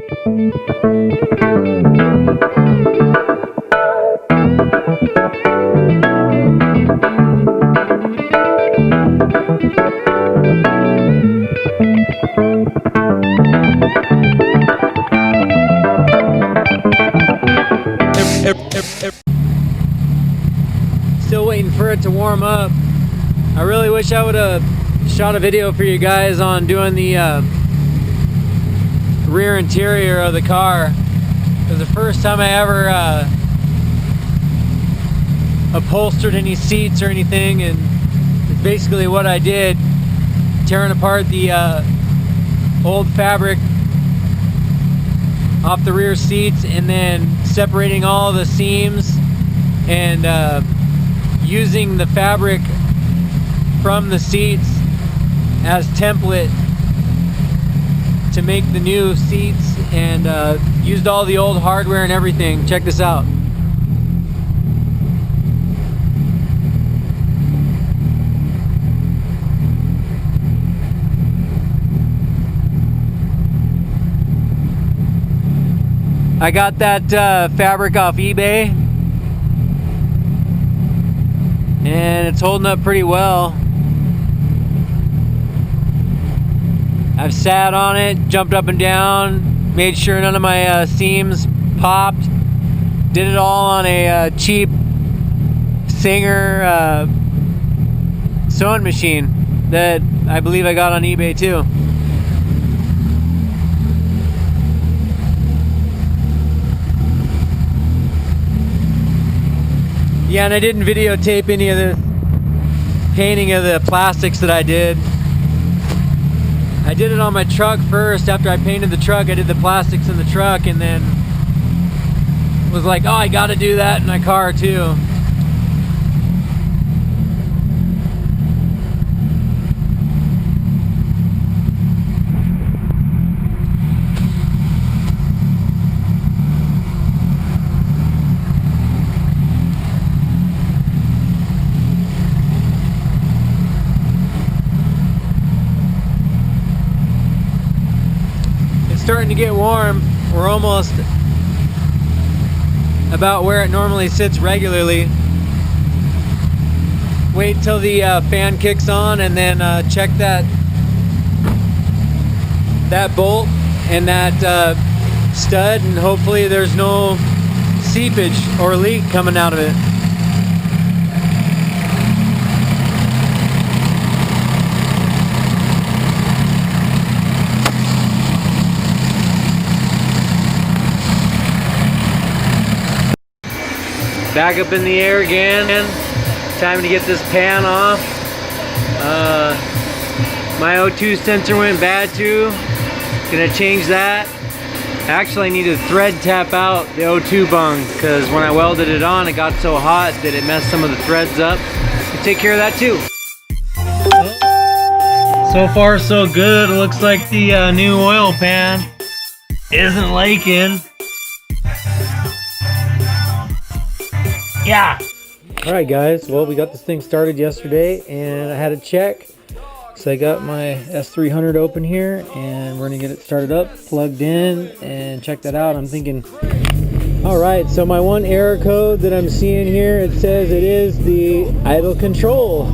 Still waiting for it to warm up. I really wish I would have shot a video for you guys on doing the rear interior of the car. It was the first time I ever upholstered any seats or anything, and it's basically what I did, tearing apart the old fabric off the rear seats and then separating all the seams and using the fabric from the seats as template to make the new seats, and used all the old hardware and everything. Check this out. I got that fabric off eBay, and it's holding up pretty well. I've sat on it, jumped up and down, made sure none of my seams popped. Did it all on a cheap Singer sewing machine that I believe I got on eBay too. Yeah, and I didn't videotape any of the painting of the plastics that I did. I did it on my truck first. After I painted the truck, I did the plastics in the truck, and then was like, oh, I gotta do that in my car too. Starting to get warm. We're almost about where it normally sits regularly. Wait till the fan kicks on, and then check that bolt and that stud, and hopefully there's no seepage or leak coming out of it. Back up in the air again. Time to get this pan off. My O2 sensor went bad too. Gonna change that. Actually, I need to thread tap out the O2 bung, because when I welded it on, it got so hot that it messed some of the threads up. I'll take care of that too. So far so good. It looks like the new oil pan isn't leaking. Yeah. All right, guys. Well, we got this thing started yesterday, and I had a check. So I got my S300 open here, and we're gonna get it started up, plugged in, and check that out. I'm thinking, all right. So my one error code that I'm seeing here, it says it is the idle control.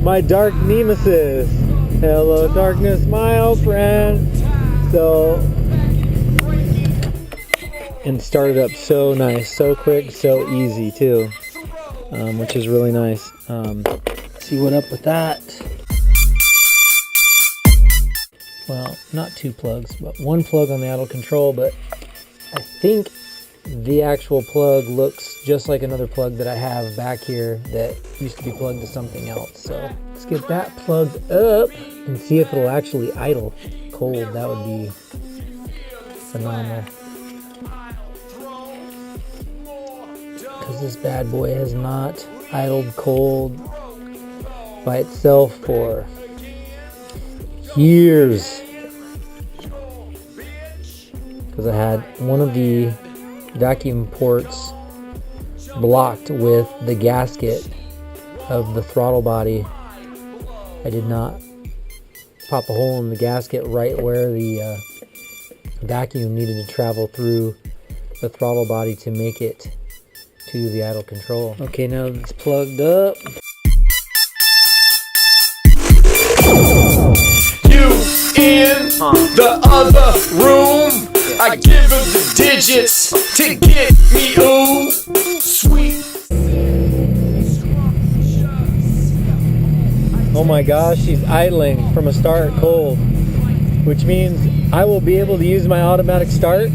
My dark nemesis. Hello, darkness, my old friend. So. And started up so nice, so quick, so easy too, which is really nice. See what up with that. Well, not two plugs, but one plug on the idle control, but I think the actual plug looks just like another plug that I have back here that used to be plugged to something else. So let's get that plugged up and see if it'll actually idle cold. That would be phenomenal. Because this bad boy has not idled cold by itself for years. Because I had one of the vacuum ports blocked with the gasket of the throttle body. I did not pop a hole in the gasket right where the vacuum needed to travel through the throttle body to make it to the idle control. Okay, now it's plugged up. You in the other room? I give him the digits to get me ooh sweet. Oh my gosh, she's idling from a start cold, which means I will be able to use my automatic start.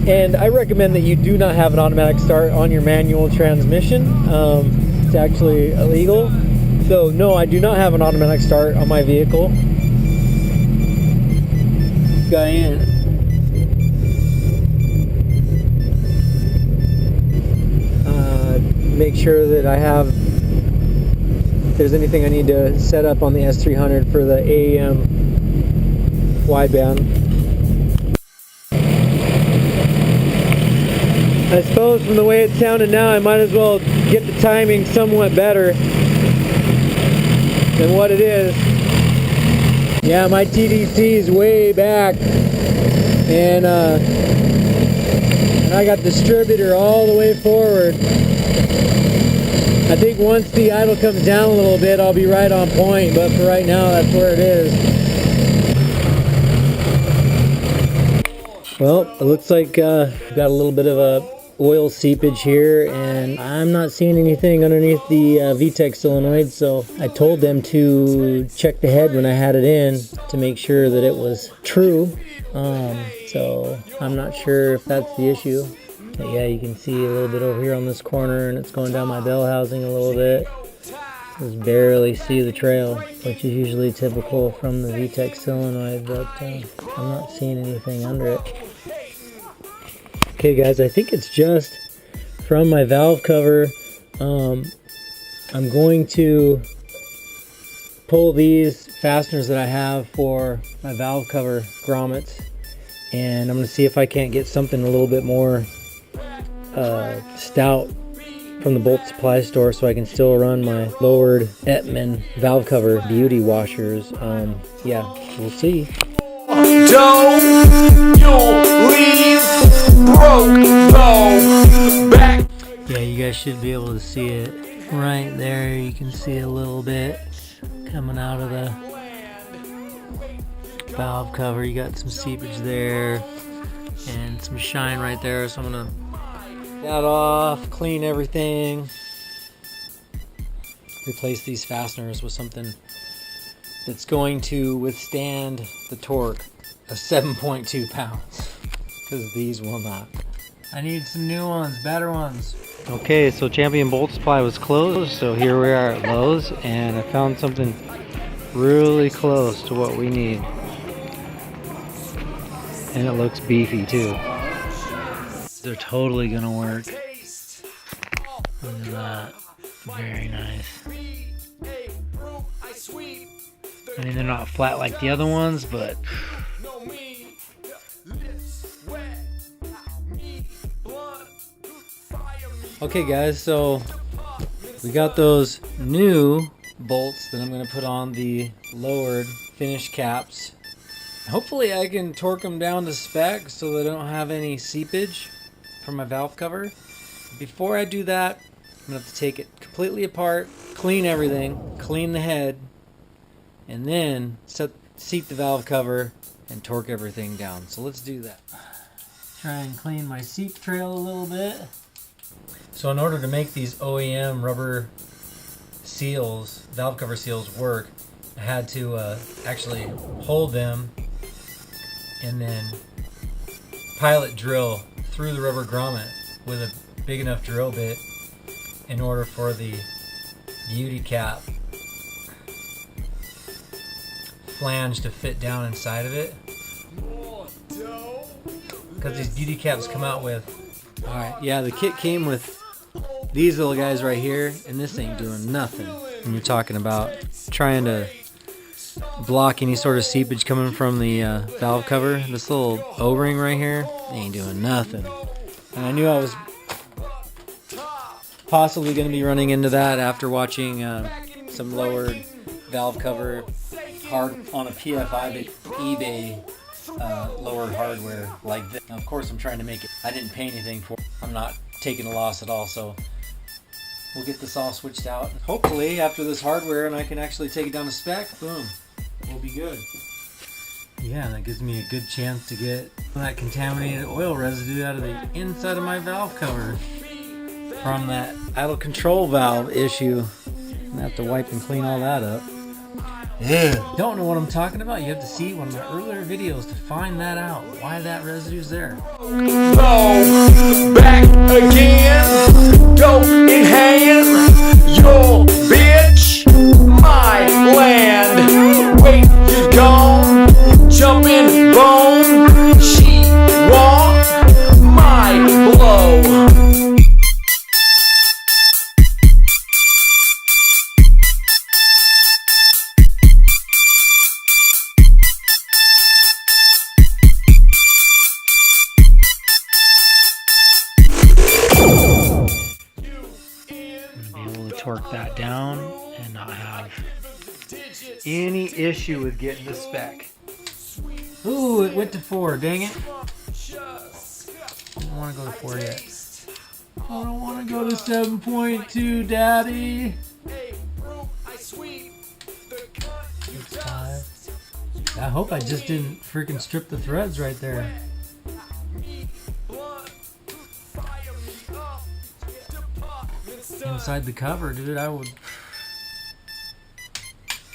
And I recommend that you do not have an automatic start on your manual transmission. It's actually illegal. So no, I do not have an automatic start on my vehicle. Guy in. Make sure that I have, if there's anything I need to set up on the S300 for the AEM wideband. I suppose from the way it sounded now, I might as well get the timing somewhat better than what it is. Yeah, my TDC is way back, and I got distributor all the way forward. I think once the idle comes down a little bit, I'll be right on point, but for right now, that's where it is. Well, it looks like we've got a little bit of a oil seepage here, and I'm not seeing anything underneath the VTEC solenoid, so I told them to check the head when I had it in to make sure that it was true. So I'm not sure if that's the issue. But yeah, you can see a little bit over here on this corner, and it's going down my bell housing a little bit. Just barely see the trail, which is usually typical from the VTEC solenoid, but I'm not seeing anything under it. Okay guys, I think it's just from my valve cover. I'm going to pull these fasteners that I have for my valve cover grommets, and I'm going to see if I can't get something a little bit more stout from the bolt supply store so I can still run my lowered Ettman valve cover beauty washers. Yeah, we'll see. Don't you leave broke though back. Yeah, you guys should be able to see it right there. You can see a little bit coming out of the valve cover. You got some seepage there and some shine right there, so I'm gonna that off, clean everything, replace these fasteners with something that's going to withstand the torque of 7.2 pounds, because these will not. I need some new ones, better ones. Okay, so Champion Bolt Supply was closed, so here we are at Lowe's, and I found something really close to what we need, and it looks beefy too. They're totally gonna work. Look at that. Very nice. I mean, they're not flat like the other ones, but okay guys, so we got those new bolts that I'm gonna put on the lowered finish caps. Hopefully I can torque them down to spec so they don't have any seepage from my valve cover. Before I do that, I'm gonna have to take it completely apart, clean everything, clean the head, and then seat the valve cover and torque everything down. So let's do that. Try and clean my seat trail a little bit. So in order to make these OEM rubber seals, valve cover seals work, I had to actually hold them and then pilot drill through the rubber grommet with a big enough drill bit in order for the beauty cap flange to fit down inside of it, because these beauty caps come out with, alright, yeah, the kit came with these little guys right here, and this ain't doing nothing. And you're talking about trying to block any sort of seepage coming from the valve cover. This little O-ring right here ain't doing nothing. And I knew I was possibly going to be running into that after watching some lowered valve cover hard on a PFI eBay lower hardware like this. Now, of course, I'm trying to make it. I didn't pay anything for it. I'm not taking a loss at all, so we'll get this all switched out. Hopefully, after this hardware and I can actually take it down to spec, boom, we'll be good. Yeah, that gives me a good chance to get that contaminated oil residue out of the inside of my valve cover from that idle control valve issue. I'm gonna have to wipe and clean all that up. Yeah. Don't know what I'm talking about? You have to see one of my earlier videos to find that out, why that residue's there. Go back again, dope in hand, your bitch, my land. Wait, you're gone, jumping bone, she want my blow. Torque that down and not have any issue with getting the spec. Ooh, it went to 4, dang it. I don't want to go to 4 yet. I don't want to go to 7.2, daddy. It's 5. I hope I just didn't freaking strip the threads right there. Inside the cover, dude, I would.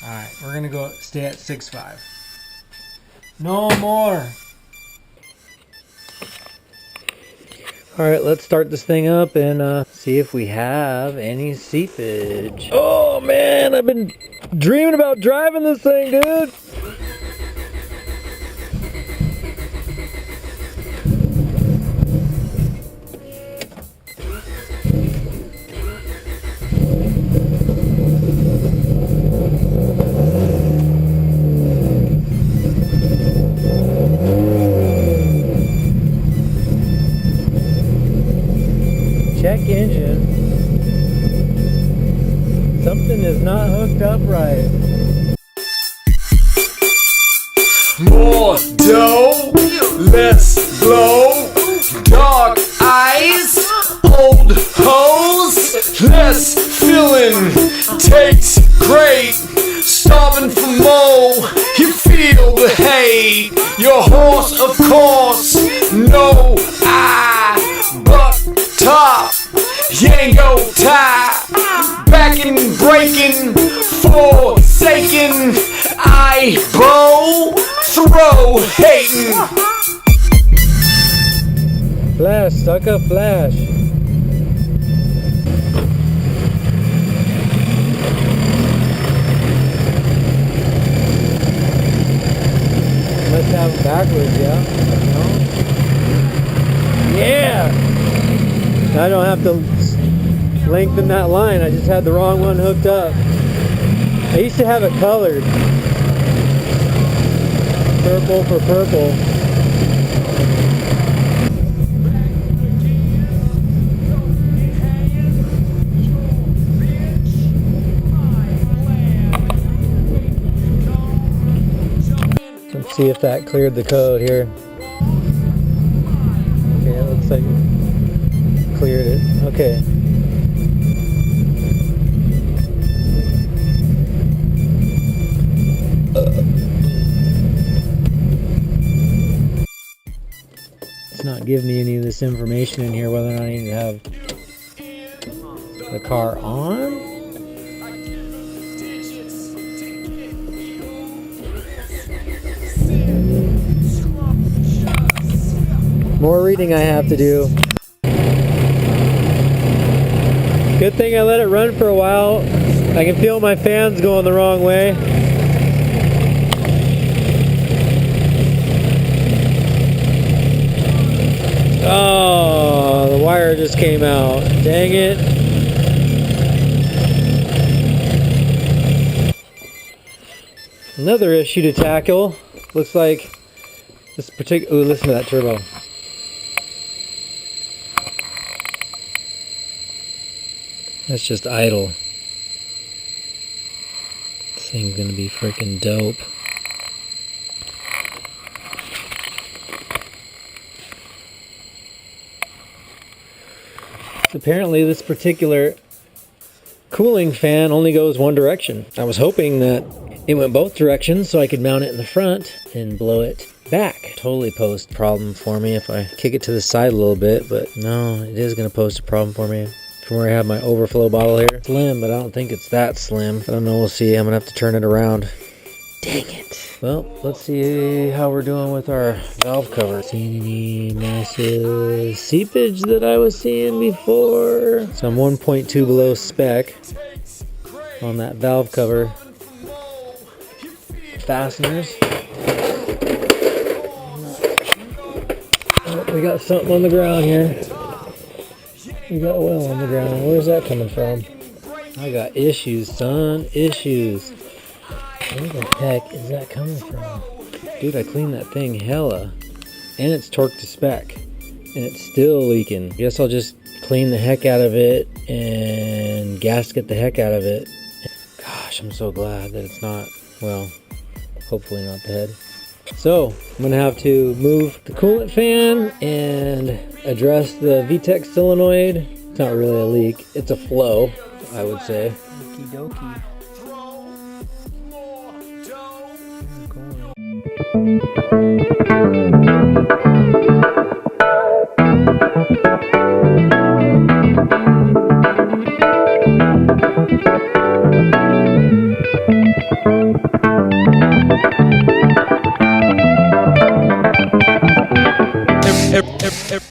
Alright, we're gonna go stay at 6.5. No more. Alright, let's start this thing up and see if we have any seepage. Oh man, I've been dreaming about driving this thing, dude. Check engine. Something is not hooked up right. More dough, less blow, dark eyes, old hose, less filling, tastes great, starving for more, you feel the hate, your horse of course, no eye, but top, Yango tie, backing, breaking, forsaken, I bow, throw, hating. Flash, sucker, flash. Let's have it backwards, yeah? No? Yeah! I don't have to lengthen that line, I just had the wrong one hooked up. I used to have it colored. Purple for purple. Let's see if that cleared the code here. Okay, it looks like it cleared it. Okay. It's not giving me any of this information in here whether or not I need to have the car on. More reading I have to do. Good thing I let it run for a while. I can feel my fans going the wrong way. Oh, the wire just came out. Dang it. Another issue to tackle. Looks like this particular... Ooh, listen to that turbo. That's just idle. This thing's gonna be freaking dope. So apparently this particular cooling fan only goes one direction. I was hoping that it went both directions so I could mount it in the front and blow it back. Totally pose a problem for me if I kick it to the side a little bit, but no, it is going to pose a problem for me. From where I have my overflow bottle here. Slim, but I don't think it's that slim. I don't know, we'll see. I'm going to have to turn it around. Dang it. Well, let's see how we're doing with our valve cover. See any massive seepage that I was seeing before? So I'm 1.2 below spec on that valve cover. Fasteners. Oh, we got something on the ground here. We got oil on the ground. Where's that coming from? I got issues, son. Issues. Where the heck is that coming from? Dude, I cleaned that thing hella. And it's torqued to spec. And it's still leaking. Guess I'll just clean the heck out of it and gasket the heck out of it. Gosh, I'm so glad that it's not, well, hopefully not the head. So, I'm going to have to move the coolant fan and address the VTEC solenoid. It's not really a leak. It's a flow, I would say. Okie dokie.